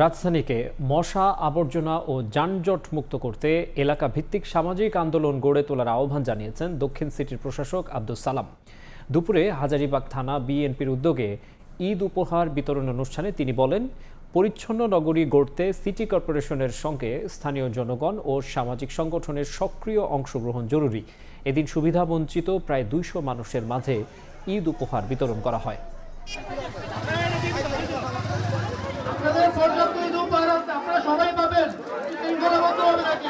রাজধানীকে মশা আবর্জনা ও যানজট মুক্ত করতে এলাকা ভিত্তিক সামাজিক আন্দোলন গড়ে তোলার আহ্বান জানিয়েছেন দক্ষিণ সিটির প্রশাসক আব্দুস সালাম। দুপুরে হাজারীবাগ থানা বিএনপির উদ্যোগে ঈদ উপহার বিতরণ অনুষ্ঠানে তিনি বলেন, পরিচ্ছন্ন নগরী গড়তে সিটি কর্পোরেশনের সঙ্গে স্থানীয় জনগণ ও সামাজিক সংগঠনের সক্রিয় অংশগ্রহণ জরুরি। এদিন সুবিধাবঞ্চিত প্রায় 200 মানুষের মাঝে ঈদ উপহার বিতরণ করা হয়। আপনাদের পর্যাপ্ত ঈদ উপহার আপনারা সবাই পাবেন, শৃঙ্খলাবদ্ধভাবে নাকি?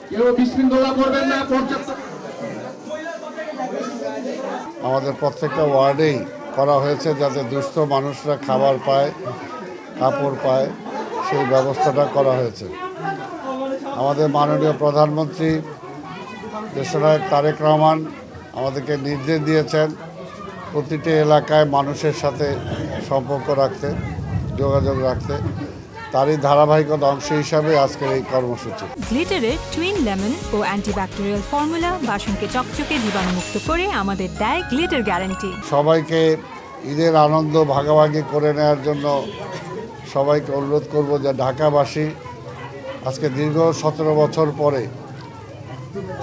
কেউ বিশৃঙ্খলা করবেন না। পর্যাপ্ত আমাদের প্রত্যেকটা ওয়ার্ডেই করা হয়েছে যাতে দুস্থ মানুষরা খাবার পায়, কাপড় পায়, সেই ব্যবস্থাটা করা হয়েছে। আমাদের মাননীয় প্রধানমন্ত্রী দেশনায়ক তারেক রহমান আমাদেরকে নির্দেশ দিয়েছেন প্রতিটি এলাকায় মানুষের সাথে সম্পর্ক রাখতে, যোগাযোগ রাখতে। তারই ধারাবাহিকতা অংশ হিসাবে আজকের এই কর্মসূচি। গ্লিটারের টুইন লেমন ও অ্যান্টিব্যাকটেরিয়াল ফর্মুলা বাসনকে চকচকে জীবাণুমুক্ত করে আমাদের দেয় গ্লিটার গ্যারান্টি। সবাইকে ঈদের আনন্দ ভাগাভাগি করে নেওয়ার জন্য সবাইকে অনুরোধ করব যে ঢাকাবাসী আজকে দীর্ঘ 17 বছর পরে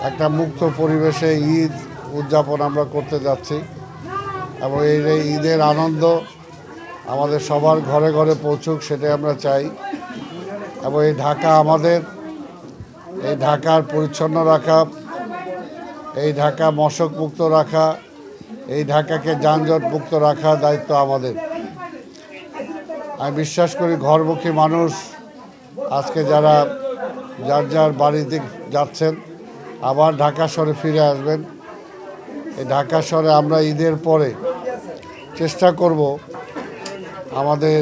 একটা মুক্ত পরিবেশে ঈদ উদযাপন আমরা করতে যাচ্ছি এবং এই ঈদের আনন্দ আমাদের সবার ঘরে ঘরে পৌঁছুক, সেটাই আমরা চাই। এবং এই ঢাকা আমাদের, এই ঢাকার পরিচ্ছন্ন রাখা, এই ঢাকা মশক মুক্ত রাখা, এই ঢাকাকে যানজট মুক্ত রাখা দায়িত্ব আমাদের। আমি বিশ্বাস করি ঘরমুখী মানুষ আজকে যারা যার যার বাড়িতে যাচ্ছেন আবার ঢাকা শহরে ফিরে আসবেন। এই ঢাকা শহরে আমরা ঈদের পরে চেষ্টা করব আমাদের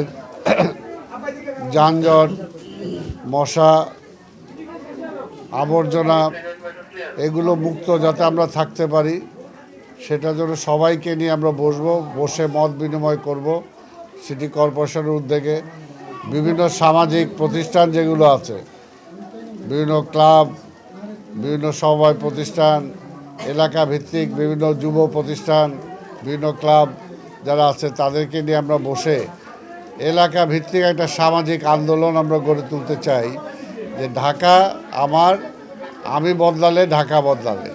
যানজট, মশা, আবর্জনা এগুলো মুক্ত যাতে আমরা থাকতে পারি, সেটার জন্য সবাইকে নিয়ে আমরা বসে মত বিনিময় করব। সিটি কর্পোরেশনের উদ্যোগে বিভিন্ন সামাজিক প্রতিষ্ঠান যেগুলো আছে, বিভিন্ন ক্লাব, বিভিন্ন সমবায় প্রতিষ্ঠান, এলাকা ভিত্তিক বিভিন্ন যুব প্রতিষ্ঠান, বিভিন্ন ক্লাব যারা আছে তাদেরকে নিয়ে আমরা বসে এলাকা ভিত্তিক একটা সামাজিক আন্দোলন আমরা গড়ে তুলতে চাই যে ঢাকা আমার, আমি বদলালে ঢাকা বদলাবে।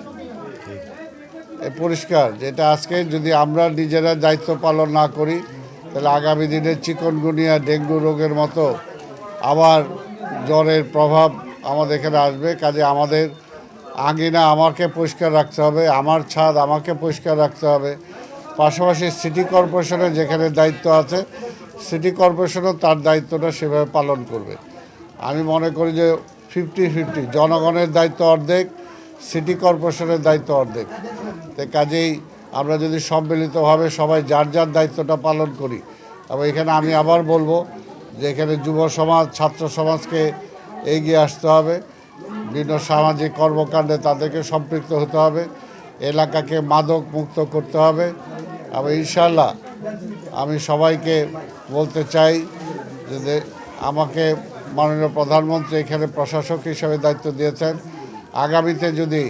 এই পরিষ্কার যেটা আজকে যদি আমরা নিজেরা দায়িত্ব পালন না করি তাহলে আগামী দিনে চিকনগুনিয়া, ডেঙ্গু রোগের মতো আবার জ্বরের প্রভাব আমাদের এখানে আসবে। কাজে আমাদের আঙিনা আমাকে পরিষ্কার রাখতে হবে, আমার ছাদ আমাকে পরিষ্কার রাখতে হবে। পাশাপাশি সিটি কর্পোরেশনের যেখানে দায়িত্ব আছে সিটি কর্পোরেশনও তার দায়িত্বটা সেভাবে পালন করবে। আমি মনে করি যে 50-50, জনগণের দায়িত্ব অর্ধেক, সিটি কর্পোরেশনের দায়িত্ব অর্ধেক। তো কাজেই আমরা যদি সম্মিলিতভাবে সবাই যার যার দায়িত্বটা পালন করি, এবং এখানে আমি আবার বলবো যে এখানে যুব সমাজ, ছাত্র সমাজকে এগিয়ে আসতে হবে, বিভিন্ন সামাজিক কর্মকাণ্ডে তাদেরকে সম্পৃক্ত হতে হবে, এলাকাকে মাদক মুক্ত করতে হবে। এবং ইনশাল্লাহ আমি সবাইকে বলতে চাই যে আমাকে মাননীয় প্রধানমন্ত্রী এখানে প্রশাসক হিসেবে দায়িত্ব দিয়েছেন। আগামীতে যদি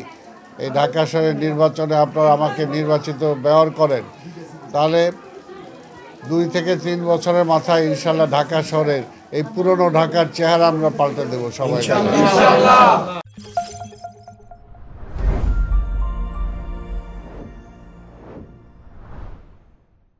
এই ঢাকা শহরের নির্বাচনে আপনারা আমাকে নির্বাচিত ব্যবহার করেন তাহলে 2 থেকে 3 বছরের মাথায় ইনশাল্লাহ ঢাকা শহরের এই পুরনো ঢাকার চেহারা আমরা পাল্টে দেবো সবাই।